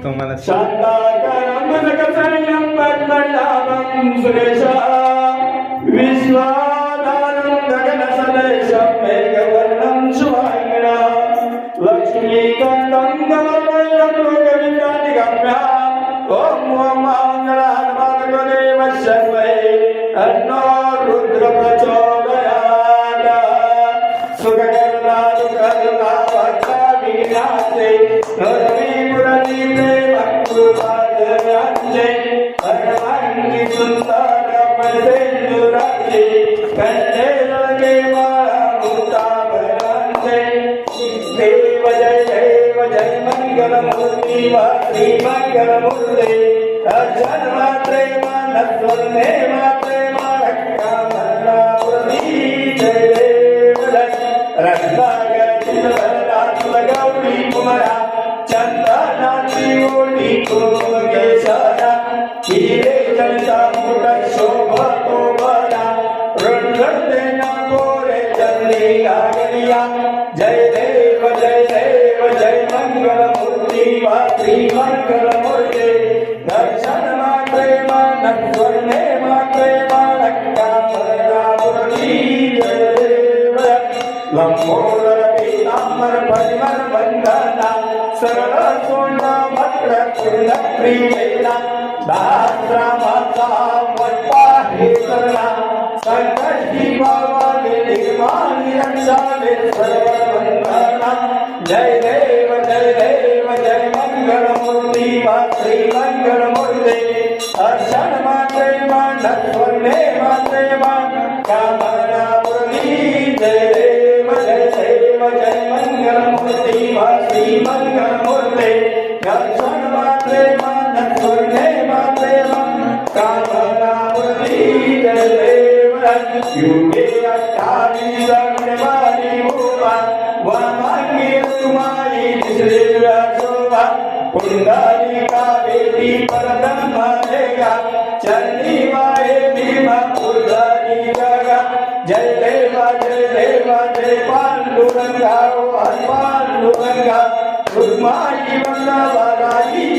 तुम्हाला रुद्र प्रचोदयात् सुगर्ला दुर्गा भक्ताभिनाशे नरवी पुरनीते भक्तुपादयांचे परमांगी सुंदर पदेंदुराचे कंठे लगे माळा मुक्ताभरांचे देव जय मंगलमूर्ती वा श्री मंगलमूर्ती अर्चन मात्रे मानस्वने मात्रे माणक्का मल्लापुरी जय देव जय गौरी कुमारा चंदनाची ओटी कुमकेशरा हिरे जलता मुठ शोभतो बरा रणगणते नागोरे चंदी आगरिया जय देव जय मंगलमूर्ती वा श्री मंगलमूर्ती दर्शन मात्रे मानस्वने मात्रे माणक्का मल्लापुरी जय देव लंबोदर पीतांबर परिमल वंदना सरळ सोंड भद्र कुंड प्रियेला दासरामाचा वट्टा हे करला संकष्टी भावाने निर्माणी रक्षावे सर्व वंदना जय देव जय मंगलमूर्ती वा श्री मंगलमूर्ती अर्चन मात्रे मानस्वने मात्रे मान कामना मुरली जय देव जय मंगलमूर्ती वा श्री मंगलमूर्ती अर्चन मात्रे मानस्वने मात्रे मान कामना मुरली जय देव युगे अष्टादश गणवारी भूमा वामांगी तुम्हारी श्री शोभा पुंडलिका बेटी परब्रह्म देगा चंडी माए भीमा उर्धरी जगा जय देवा जय पांडुरंगा ओ पांडुरंगा रुक्माई वल्लभाई